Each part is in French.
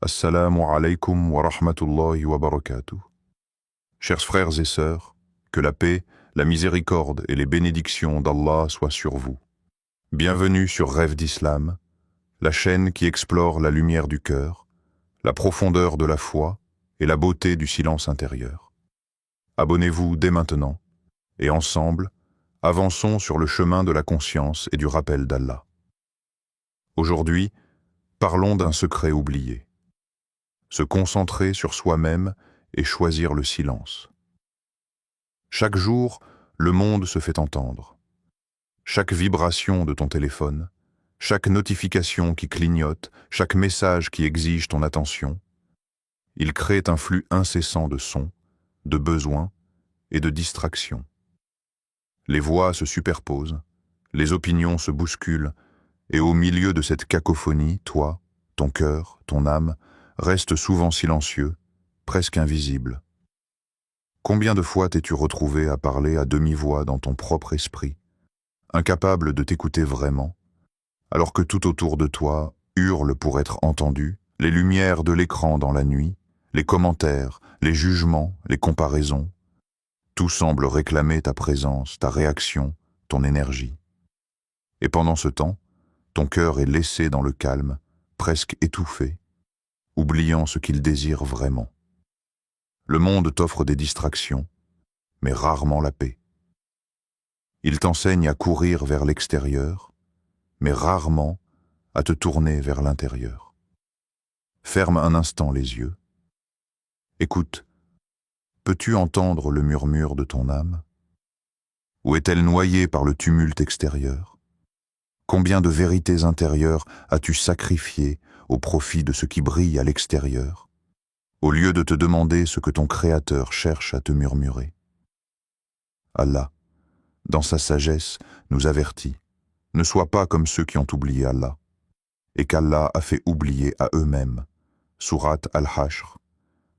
Assalamu alaikum wa rahmatullahi wa barakatuh. Chers frères et sœurs, que la paix, la miséricorde et les bénédictions d'Allah soient sur vous. Bienvenue sur Rêve d'Islam, la chaîne qui explore la lumière du cœur, la profondeur de la foi et la beauté du silence intérieur. Abonnez-vous dès maintenant et ensemble, avançons sur le chemin de la conscience et du rappel d'Allah. Aujourd'hui, parlons d'un secret oublié. Se concentrer sur soi-même et choisir le silence. Chaque jour, le monde se fait entendre. Chaque vibration de ton téléphone, chaque notification qui clignote, chaque message qui exige ton attention, il crée un flux incessant de sons, de besoins et de distractions. Les voix se superposent, les opinions se bousculent, et au milieu de cette cacophonie, toi, ton cœur, ton âme, reste souvent silencieux, presque invisible. Combien de fois t'es-tu retrouvé à parler à demi-voix dans ton propre esprit, incapable de t'écouter vraiment, alors que tout autour de toi hurle pour être entendu, les lumières de l'écran dans la nuit, les commentaires, les jugements, les comparaisons, tout semble réclamer ta présence, ta réaction, ton énergie. Et pendant ce temps, ton cœur est laissé dans le calme, presque étouffé, oubliant ce qu'il désire vraiment. Le monde t'offre des distractions, mais rarement la paix. Il t'enseigne à courir vers l'extérieur, mais rarement à te tourner vers l'intérieur. Ferme un instant les yeux. Écoute, peux-tu entendre le murmure de ton âme? Ou est-elle noyée par le tumulte extérieur? Combien de vérités intérieures as-tu sacrifiées au profit de ce qui brille à l'extérieur, au lieu de te demander ce que ton Créateur cherche à te murmurer? Allah, dans sa sagesse, nous avertit, ne sois pas comme ceux qui ont oublié Allah, et qu'Allah a fait oublier à eux-mêmes. Sourate Al-Hashr,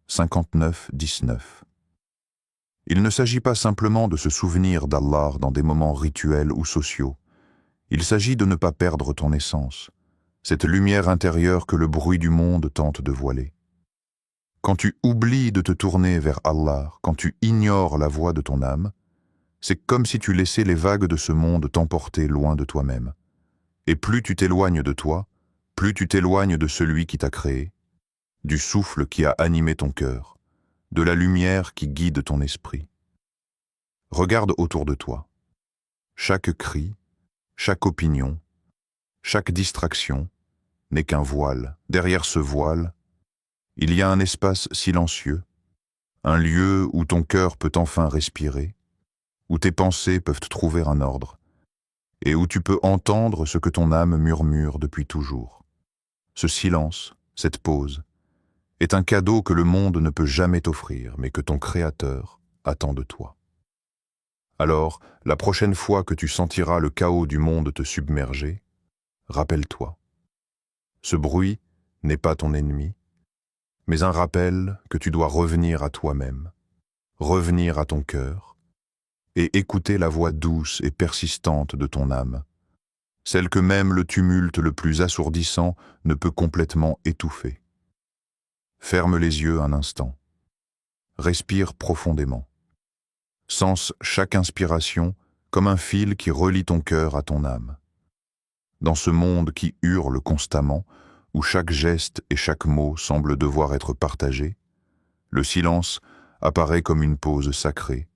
59-19. Il ne s'agit pas simplement de se souvenir d'Allah dans des moments rituels ou sociaux. Il s'agit de ne pas perdre ton essence, cette lumière intérieure que le bruit du monde tente de voiler. Quand tu oublies de te tourner vers Allah, quand tu ignores la voix de ton âme, c'est comme si tu laissais les vagues de ce monde t'emporter loin de toi-même. Et plus tu t'éloignes de toi, plus tu t'éloignes de celui qui t'a créé, du souffle qui a animé ton cœur, de la lumière qui guide ton esprit. Regarde autour de toi. Chaque cri, chaque opinion, chaque distraction n'est qu'un voile. Derrière ce voile, il y a un espace silencieux, un lieu où ton cœur peut enfin respirer, où tes pensées peuvent trouver un ordre, et où tu peux entendre ce que ton âme murmure depuis toujours. Ce silence, cette pause, est un cadeau que le monde ne peut jamais t'offrir, mais que ton Créateur attend de toi. Alors, la prochaine fois que tu sentiras le chaos du monde te submerger, rappelle-toi. Ce bruit n'est pas ton ennemi, mais un rappel que tu dois revenir à toi-même, revenir à ton cœur, et écouter la voix douce et persistante de ton âme, celle que même le tumulte le plus assourdissant ne peut complètement étouffer. Ferme les yeux un instant. Respire profondément. Sens chaque inspiration comme un fil qui relie ton cœur à ton âme. Dans ce monde qui hurle constamment, où chaque geste et chaque mot semblent devoir être partagés, le silence apparaît comme une pause sacrée,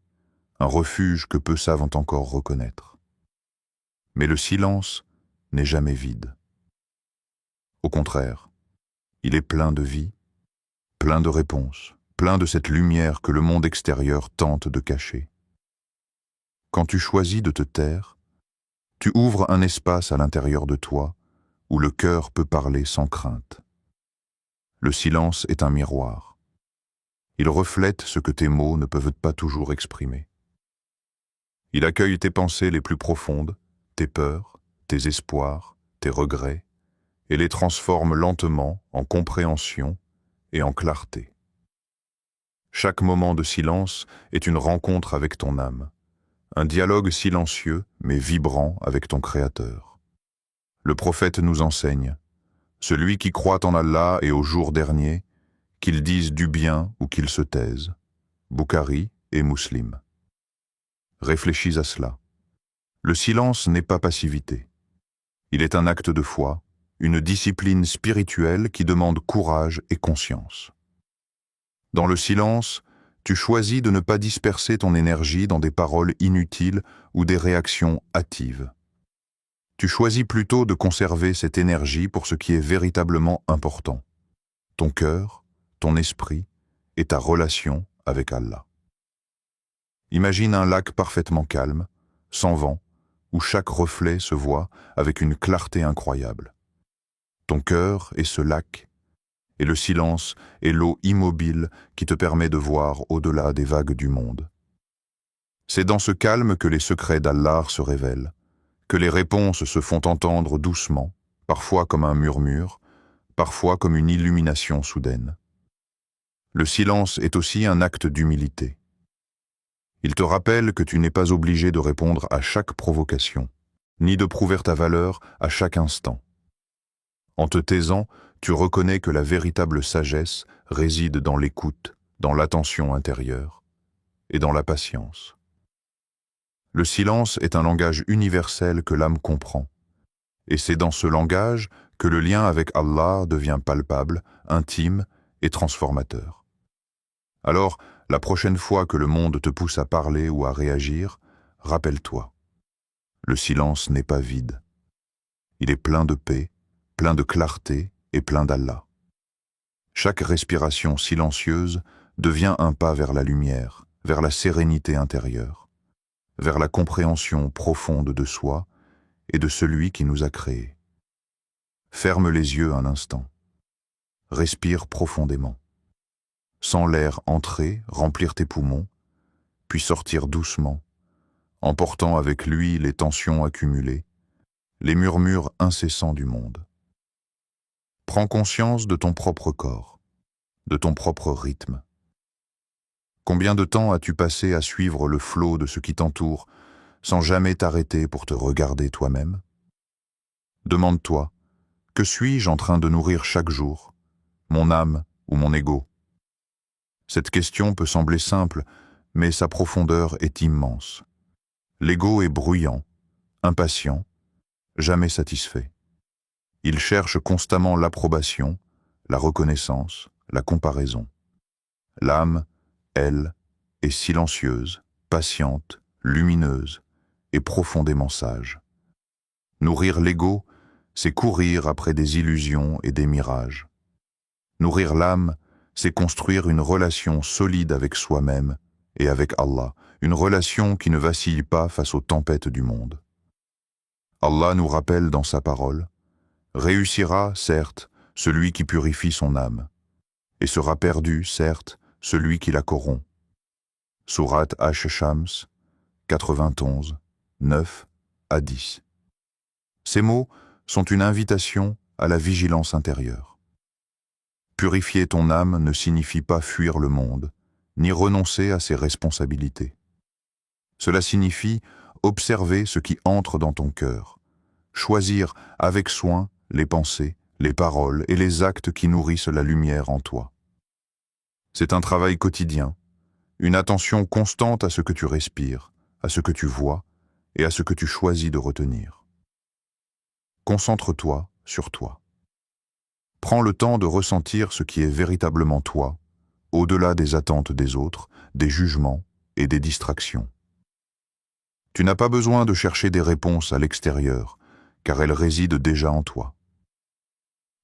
un refuge que peu savent encore reconnaître. Mais le silence n'est jamais vide. Au contraire, il est plein de vie, plein de réponses, plein de cette lumière que le monde extérieur tente de cacher. Quand tu choisis de te taire, tu ouvres un espace à l'intérieur de toi où le cœur peut parler sans crainte. Le silence est un miroir. Il reflète ce que tes mots ne peuvent pas toujours exprimer. Il accueille tes pensées les plus profondes, tes peurs, tes espoirs, tes regrets, et les transforme lentement en compréhension et en clarté. Chaque moment de silence est une rencontre avec ton âme, un dialogue silencieux mais vibrant avec ton Créateur. Le prophète nous enseigne: Celui qui croit en Allah et au jour dernier, qu'il dise du bien ou qu'il se taise. Bukhari et Muslim. Réfléchis à cela. Le silence n'est pas passivité. Il est un acte de foi, une discipline spirituelle qui demande courage et conscience. Dans le silence, tu choisis de ne pas disperser ton énergie dans des paroles inutiles ou des réactions hâtives. Tu choisis plutôt de conserver cette énergie pour ce qui est véritablement important, ton cœur, ton esprit et ta relation avec Allah. Imagine un lac parfaitement calme, sans vent, où chaque reflet se voit avec une clarté incroyable. Ton cœur est ce lac, et le silence est l'eau immobile qui te permet de voir au-delà des vagues du monde. C'est dans ce calme que les secrets d'Allah se révèlent, que les réponses se font entendre doucement, parfois comme un murmure, parfois comme une illumination soudaine. Le silence est aussi un acte d'humilité. Il te rappelle que tu n'es pas obligé de répondre à chaque provocation, ni de prouver ta valeur à chaque instant. En te taisant, tu reconnais que la véritable sagesse réside dans l'écoute, dans l'attention intérieure et dans la patience. Le silence est un langage universel que l'âme comprend, et c'est dans ce langage que le lien avec Allah devient palpable, intime et transformateur. Alors, la prochaine fois que le monde te pousse à parler ou à réagir, rappelle-toi, le silence n'est pas vide. Il est plein de paix, plein de clarté et plein d'Allah. Chaque respiration silencieuse devient un pas vers la lumière, vers la sérénité intérieure, vers la compréhension profonde de soi et de celui qui nous a créés. Ferme les yeux un instant. Respire profondément. Sens l'air entrer, remplir tes poumons, puis sortir doucement, emportant avec lui les tensions accumulées, les murmures incessants du monde. Prends conscience de ton propre corps, de ton propre rythme. Combien de temps as-tu passé à suivre le flot de ce qui t'entoure, sans jamais t'arrêter pour te regarder toi-même? Demande-toi, que suis-je en train de nourrir chaque jour, mon âme ou mon ego? Cette question peut sembler simple, mais sa profondeur est immense. L'ego est bruyant, impatient, jamais satisfait. Il cherche constamment l'approbation, la reconnaissance, la comparaison. L'âme, elle, est silencieuse, patiente, lumineuse et profondément sage. Nourrir l'ego, c'est courir après des illusions et des mirages. Nourrir l'âme, c'est construire une relation solide avec soi-même et avec Allah, une relation qui ne vacille pas face aux tempêtes du monde. Allah nous rappelle dans sa parole: réussira, certes, celui qui purifie son âme, et sera perdu, certes, celui qui la corrompt. Sourate Ash-Shams, 91, 9 à 10. Ces mots sont une invitation à la vigilance intérieure. Purifier ton âme ne signifie pas fuir le monde, ni renoncer à ses responsabilités. Cela signifie observer ce qui entre dans ton cœur, choisir avec soin les pensées, les paroles et les actes qui nourrissent la lumière en toi. C'est un travail quotidien, une attention constante à ce que tu respires, à ce que tu vois et à ce que tu choisis de retenir. Concentre-toi sur toi. Prends le temps de ressentir ce qui est véritablement toi, au-delà des attentes des autres, des jugements et des distractions. Tu n'as pas besoin de chercher des réponses à l'extérieur, car elles résident déjà en toi.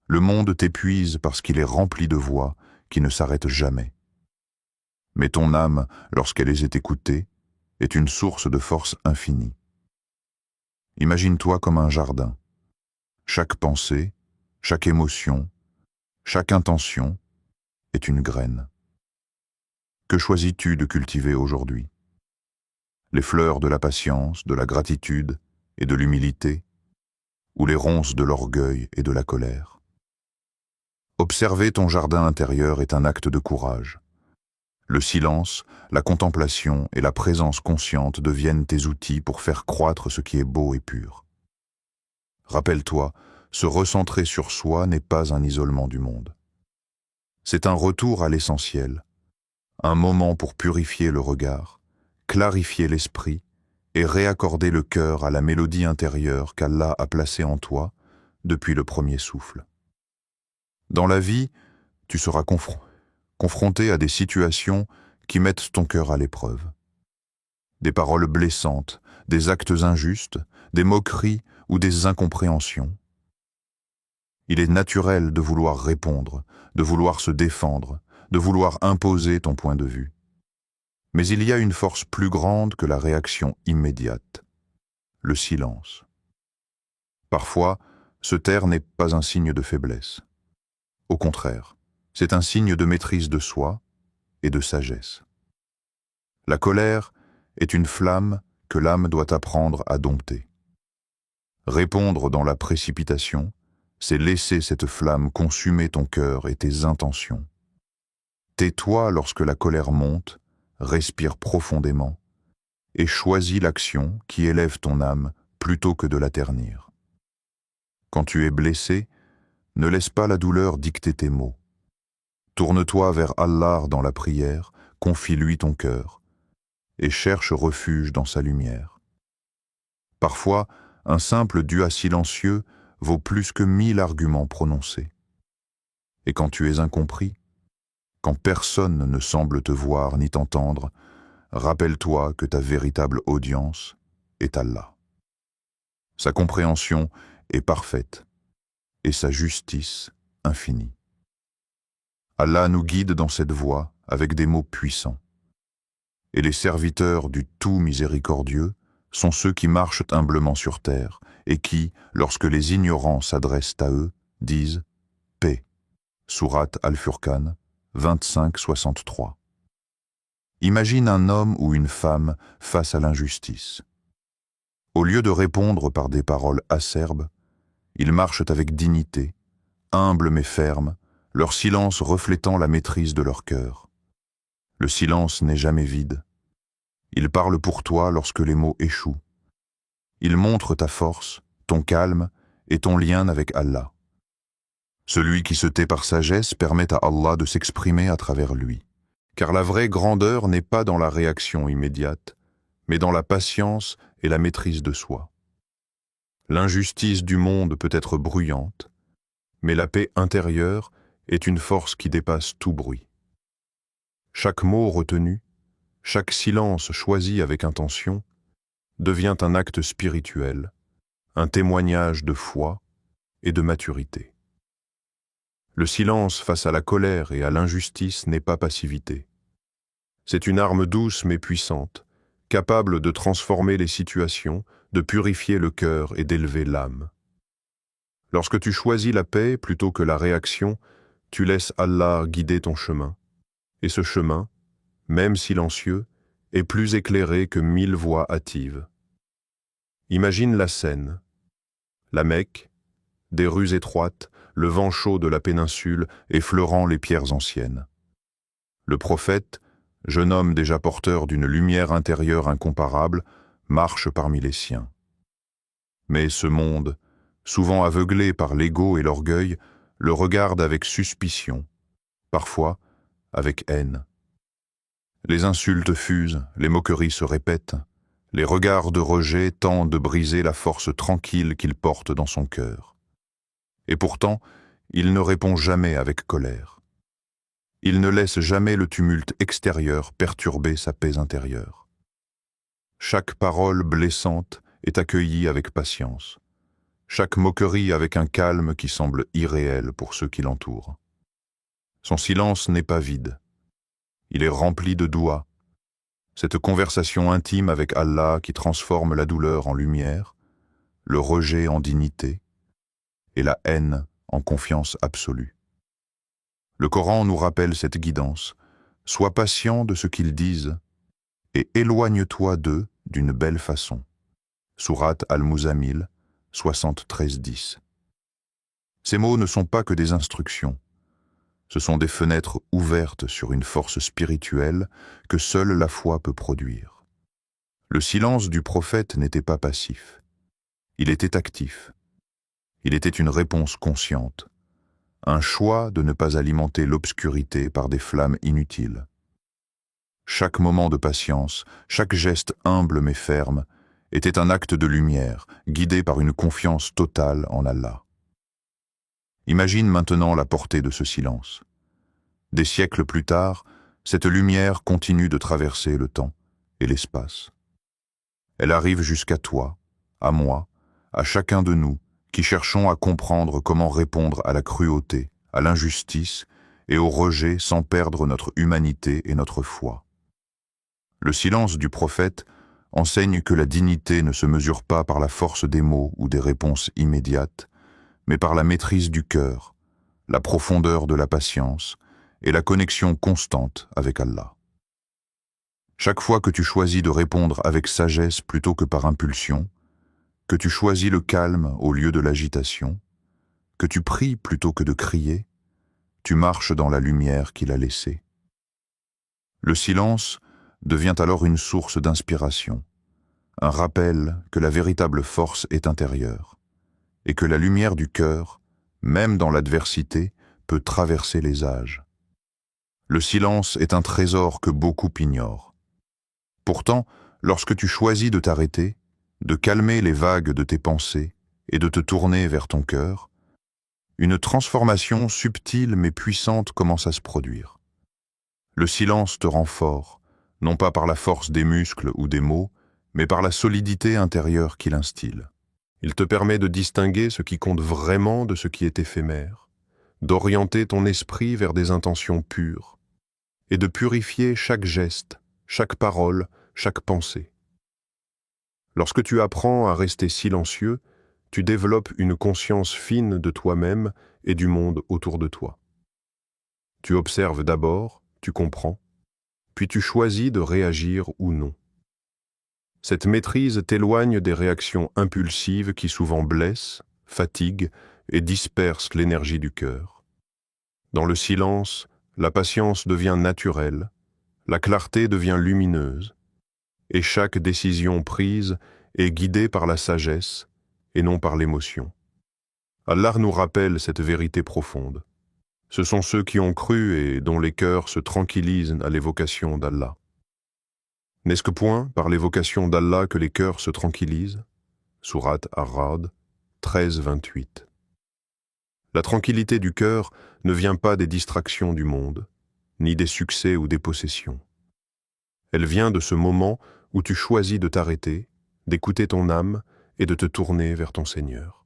Le monde t'épuise parce qu'il est rempli de voix qui ne s'arrêtent jamais. Mais ton âme, lorsqu'elle est écoutée, est une source de force infinie. Imagine-toi comme un jardin. Chaque pensée, chaque émotion, chaque intention est une graine. Que choisis-tu de cultiver aujourd'hui? Les fleurs de la patience, de la gratitude et de l'humilité, ou les ronces de l'orgueil et de la colère? Observer ton jardin intérieur est un acte de courage. Le silence, la contemplation et la présence consciente deviennent tes outils pour faire croître ce qui est beau et pur. Rappelle-toi, se recentrer sur soi n'est pas un isolement du monde. C'est un retour à l'essentiel, un moment pour purifier le regard, clarifier l'esprit et réaccorder le cœur à la mélodie intérieure qu'Allah a placée en toi depuis le premier souffle. Dans la vie, tu seras confronté à des situations qui mettent ton cœur à l'épreuve. Des paroles blessantes, des actes injustes, des moqueries ou des incompréhensions. Il est naturel de vouloir répondre, de vouloir se défendre, de vouloir imposer ton point de vue. Mais il y a une force plus grande que la réaction immédiate, le silence. Parfois, se taire n'est pas un signe de faiblesse. Au contraire, c'est un signe de maîtrise de soi et de sagesse. La colère est une flamme que l'âme doit apprendre à dompter. Répondre dans la précipitation, c'est laisser cette flamme consumer ton cœur et tes intentions. Tais-toi lorsque la colère monte, respire profondément et choisis l'action qui élève ton âme plutôt que de la ternir. Quand tu es blessé, ne laisse pas la douleur dicter tes mots. Tourne-toi vers Allah dans la prière, confie-lui ton cœur et cherche refuge dans sa lumière. Parfois, un simple dua silencieux vaut plus que 1000 arguments prononcés. Et quand tu es incompris, quand personne ne semble te voir ni t'entendre, rappelle-toi que ta véritable audience est Allah. Sa compréhension est parfaite et sa justice infinie. Allah nous guide dans cette voie avec des mots puissants. Et les serviteurs du tout miséricordieux sont ceux qui marchent humblement sur terre et qui, lorsque les ignorants s'adressent à eux, disent « Paix ». Sourate Al-Furqan, 25-63. Imagine un homme ou une femme face à l'injustice. Au lieu de répondre par des paroles acerbes, ils marchent avec dignité, humbles mais fermes, leur silence reflétant la maîtrise de leur cœur. Le silence n'est jamais vide. Il parle pour toi lorsque les mots échouent. Il montre ta force, ton calme et ton lien avec Allah. Celui qui se tait par sagesse permet à Allah de s'exprimer à travers lui. Car la vraie grandeur n'est pas dans la réaction immédiate, mais dans la patience et la maîtrise de soi. L'injustice du monde peut être bruyante, mais la paix intérieure est une force qui dépasse tout bruit. Chaque mot retenu, chaque silence choisi avec intention, devient un acte spirituel, un témoignage de foi et de maturité. Le silence face à la colère et à l'injustice n'est pas passivité. C'est une arme douce mais puissante, capable de transformer les situations, de purifier le cœur et d'élever l'âme. Lorsque tu choisis la paix plutôt que la réaction, tu laisses Allah guider ton chemin. Et ce chemin, même silencieux, est plus éclairé que 1000 voix hâtives. Imagine la scène. La Mecque, des rues étroites, le vent chaud de la péninsule effleurant les pierres anciennes. Le prophète, jeune homme déjà porteur d'une lumière intérieure incomparable, marche parmi les siens. Mais ce monde, souvent aveuglé par l'ego et l'orgueil, le regarde avec suspicion, parfois avec haine. Les insultes fusent, les moqueries se répètent, les regards de rejet tentent de briser la force tranquille qu'il porte dans son cœur. Et pourtant, il ne répond jamais avec colère. Il ne laisse jamais le tumulte extérieur perturber sa paix intérieure. Chaque parole blessante est accueillie avec patience, chaque moquerie avec un calme qui semble irréel pour ceux qui l'entourent. Son silence n'est pas vide. Il est rempli de doua, cette conversation intime avec Allah qui transforme la douleur en lumière, le rejet en dignité et la haine en confiance absolue. Le Coran nous rappelle cette guidance. Sois patient de ce qu'ils disent et éloigne-toi d'eux d'une belle façon. Sourate Al-Muzammil, 73-10. Ces mots ne sont pas que des instructions. Ce sont des fenêtres ouvertes sur une force spirituelle que seule la foi peut produire. Le silence du prophète n'était pas passif. Il était actif. Il était une réponse consciente, un choix de ne pas alimenter l'obscurité par des flammes inutiles. Chaque moment de patience, chaque geste humble mais ferme, était un acte de lumière, guidé par une confiance totale en Allah. Imagine maintenant la portée de ce silence. Des siècles plus tard, cette lumière continue de traverser le temps et l'espace. Elle arrive jusqu'à toi, à moi, à chacun de nous, qui cherchons à comprendre comment répondre à la cruauté, à l'injustice et au rejet sans perdre notre humanité et notre foi. Le silence du prophète enseigne que la dignité ne se mesure pas par la force des mots ou des réponses immédiates, mais par la maîtrise du cœur, la profondeur de la patience et la connexion constante avec Allah. Chaque fois que tu choisis de répondre avec sagesse plutôt que par impulsion, que tu choisis le calme au lieu de l'agitation, que tu pries plutôt que de crier, tu marches dans la lumière qu'il a laissée. Le silence devient alors une source d'inspiration, un rappel que la véritable force est intérieure, et que la lumière du cœur, même dans l'adversité, peut traverser les âges. Le silence est un trésor que beaucoup ignorent. Pourtant, lorsque tu choisis de t'arrêter, de calmer les vagues de tes pensées et de te tourner vers ton cœur, une transformation subtile mais puissante commence à se produire. Le silence te rend fort, non pas par la force des muscles ou des mots, mais par la solidité intérieure qu'il instille. Il te permet de distinguer ce qui compte vraiment de ce qui est éphémère, d'orienter ton esprit vers des intentions pures, et de purifier chaque geste, chaque parole, chaque pensée. Lorsque tu apprends à rester silencieux, tu développes une conscience fine de toi-même et du monde autour de toi. Tu observes d'abord, tu comprends, puis tu choisis de réagir ou non. Cette maîtrise t'éloigne des réactions impulsives qui souvent blessent, fatiguent et dispersent l'énergie du cœur. Dans le silence, la patience devient naturelle, la clarté devient lumineuse, et chaque décision prise est guidée par la sagesse et non par l'émotion. Allah nous rappelle cette vérité profonde. Ce sont ceux qui ont cru et dont les cœurs se tranquillisent à l'évocation d'Allah. N'est-ce que point par l'évocation d'Allah que les cœurs se tranquillisent? Sourate Ar-Ra'd 13-28. La tranquillité du cœur ne vient pas des distractions du monde, ni des succès ou des possessions. Elle vient de ce moment où tu choisis de t'arrêter, d'écouter ton âme et de te tourner vers ton Seigneur.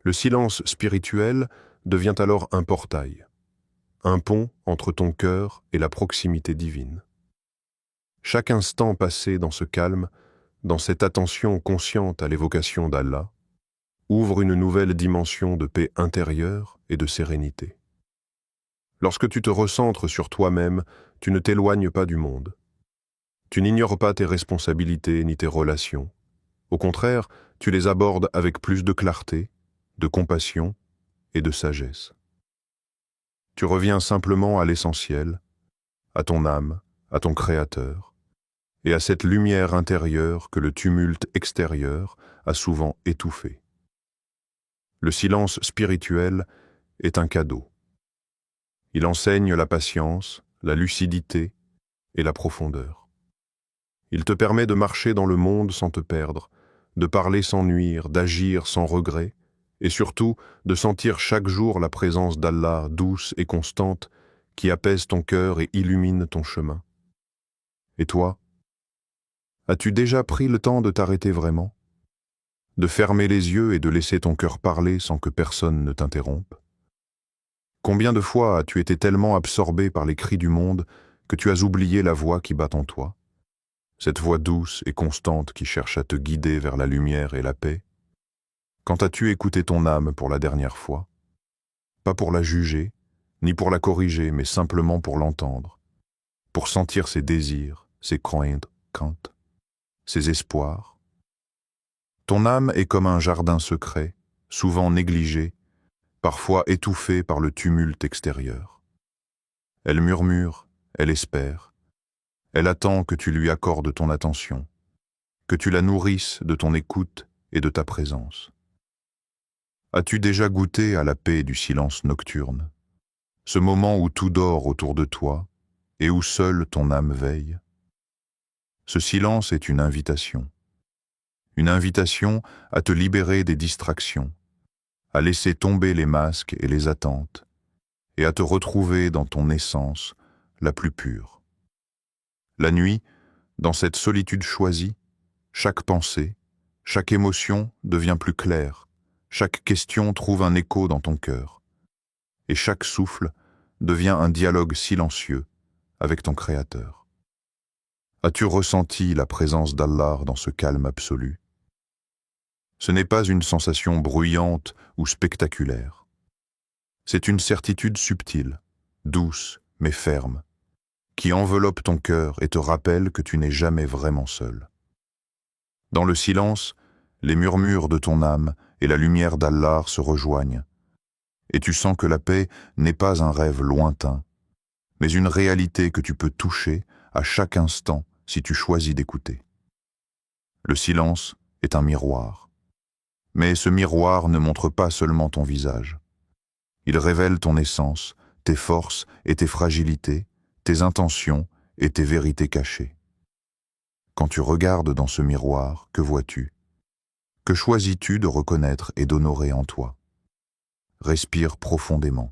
Le silence spirituel devient alors un portail, un pont entre ton cœur et la proximité divine. Chaque instant passé dans ce calme, dans cette attention consciente à l'évocation d'Allah, ouvre une nouvelle dimension de paix intérieure et de sérénité. Lorsque tu te recentres sur toi-même, tu ne t'éloignes pas du monde. Tu n'ignores pas tes responsabilités ni tes relations. Au contraire, tu les abordes avec plus de clarté, de compassion et de sagesse. Tu reviens simplement à l'essentiel, à ton âme, à ton Créateur, et à cette lumière intérieure que le tumulte extérieur a souvent étouffée. Le silence spirituel est un cadeau. Il enseigne la patience, la lucidité et la profondeur. Il te permet de marcher dans le monde sans te perdre, de parler sans nuire, d'agir sans regret, et surtout de sentir chaque jour la présence d'Allah douce et constante qui apaise ton cœur et illumine ton chemin. Et toi, as-tu déjà pris le temps de t'arrêter vraiment? De fermer les yeux et de laisser ton cœur parler sans que personne ne t'interrompe? Combien de fois as-tu été tellement absorbé par les cris du monde que tu as oublié la voix qui bat en toi? Cette voix douce et constante qui cherche à te guider vers la lumière et la paix? Quand as-tu écouté ton âme pour la dernière fois? Pas pour la juger, ni pour la corriger, mais simplement pour l'entendre, pour sentir ses désirs, ses craintes, ses espoirs. Ton âme est comme un jardin secret, souvent négligé, parfois étouffé par le tumulte extérieur. Elle murmure, elle espère, elle attend que tu lui accordes ton attention, que tu la nourrisses de ton écoute et de ta présence. As-tu déjà goûté à la paix du silence nocturne, ce moment où tout dort autour de toi et où seule ton âme veille? Ce silence est une invitation à te libérer des distractions, à laisser tomber les masques et les attentes, et à te retrouver dans ton essence la plus pure. La nuit, dans cette solitude choisie, chaque pensée, chaque émotion devient plus claire, chaque question trouve un écho dans ton cœur, et chaque souffle devient un dialogue silencieux avec ton Créateur. As-tu ressenti la présence d'Allah dans ce calme absolu? Ce n'est pas une sensation bruyante ou spectaculaire. C'est une certitude subtile, douce mais ferme, qui enveloppe ton cœur et te rappelle que tu n'es jamais vraiment seul. Dans le silence, les murmures de ton âme et la lumière d'Allah se rejoignent, et tu sens que la paix n'est pas un rêve lointain, mais une réalité que tu peux toucher à chaque instant si tu choisis d'écouter. Le silence est un miroir, mais ce miroir ne montre pas seulement ton visage. Il révèle ton essence, tes forces et tes fragilités, tes intentions et tes vérités cachées. Quand tu regardes dans ce miroir, que vois-tu? Que choisis-tu de reconnaître et d'honorer en toi? Respire profondément.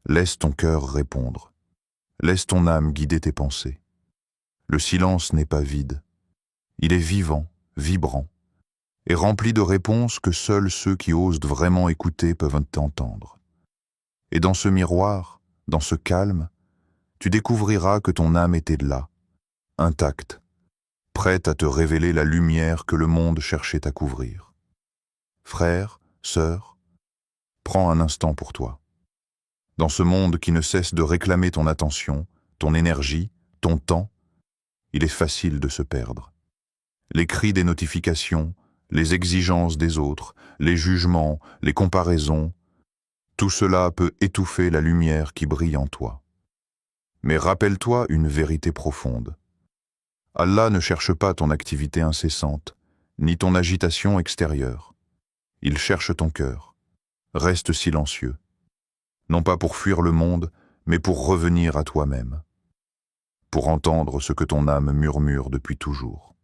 Laisse ton cœur répondre. Laisse ton âme guider tes pensées. Le silence n'est pas vide. Il est vivant, vibrant, et rempli de réponses que seuls ceux qui osent vraiment écouter peuvent entendre. Et dans ce miroir, dans ce calme, tu découvriras que ton âme était là, intacte, prête à te révéler la lumière que le monde cherchait à couvrir. Frère, sœur, prends un instant pour toi. Dans ce monde qui ne cesse de réclamer ton attention, ton énergie, ton temps, il est facile de se perdre. Les cris des notifications, les exigences des autres, les jugements, les comparaisons, tout cela peut étouffer la lumière qui brille en toi. Mais rappelle-toi une vérité profonde. Allah ne cherche pas ton activité incessante, ni ton agitation extérieure. Il cherche ton cœur. Reste silencieux. Non pas pour fuir le monde, mais pour revenir à toi-même. Pour entendre ce que ton âme murmure depuis toujours.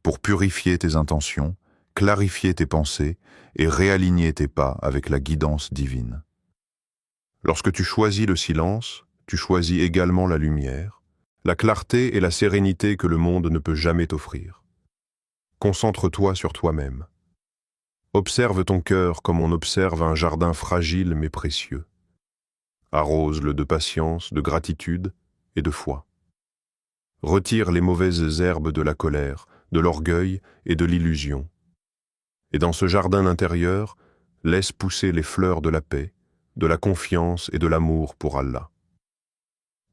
Pour purifier tes intentions, clarifier tes pensées et réaligner tes pas avec la guidance divine. Lorsque tu choisis le silence, tu choisis également la lumière, la clarté et la sérénité que le monde ne peut jamais t'offrir. Concentre-toi sur toi-même. Observe ton cœur comme on observe un jardin fragile mais précieux. Arrose-le de patience, de gratitude et de foi. Retire les mauvaises herbes de la colère, de l'orgueil et de l'illusion. Et dans ce jardin intérieur, laisse pousser les fleurs de la paix, de la confiance et de l'amour pour Allah.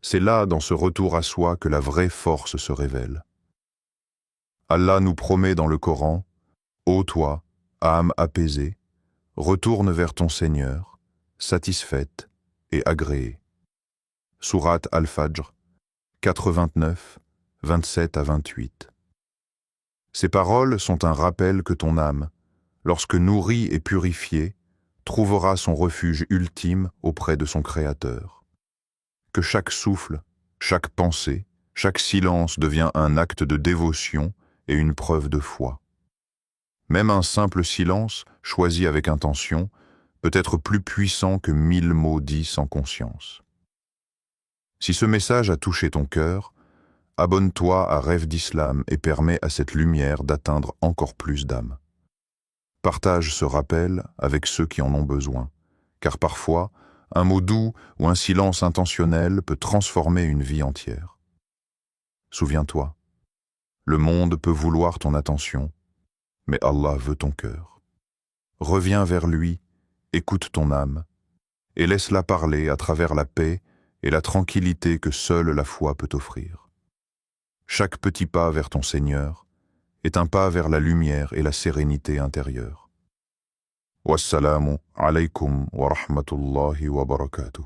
C'est là, dans ce retour à soi, que la vraie force se révèle. Allah nous promet dans le Coran, « Ô toi, âme apaisée, retourne vers ton Seigneur, satisfaite et agréée. » Sourate Al-Fajr, 89, 27 à 28. Ces paroles sont un rappel que ton âme, lorsque nourrie et purifiée, trouvera son refuge ultime auprès de son Créateur. Que chaque souffle, chaque pensée, chaque silence devient un acte de dévotion et une preuve de foi. Même un simple silence, choisi avec intention, peut être plus puissant que 1000 mots dits sans conscience. Si ce message a touché ton cœur, abonne-toi à Rêve d'Islam et permets à cette lumière d'atteindre encore plus d'âmes. Partage ce rappel avec ceux qui en ont besoin, car parfois, un mot doux ou un silence intentionnel peut transformer une vie entière. Souviens-toi, le monde peut vouloir ton attention, mais Allah veut ton cœur. Reviens vers lui, écoute ton âme, et laisse-la parler à travers la paix et la tranquillité que seule la foi peut offrir. Chaque petit pas vers ton Seigneur est un pas vers la lumière et la sérénité intérieure. Wassalamu alaykum wa rahmatullahi wa barakatuh.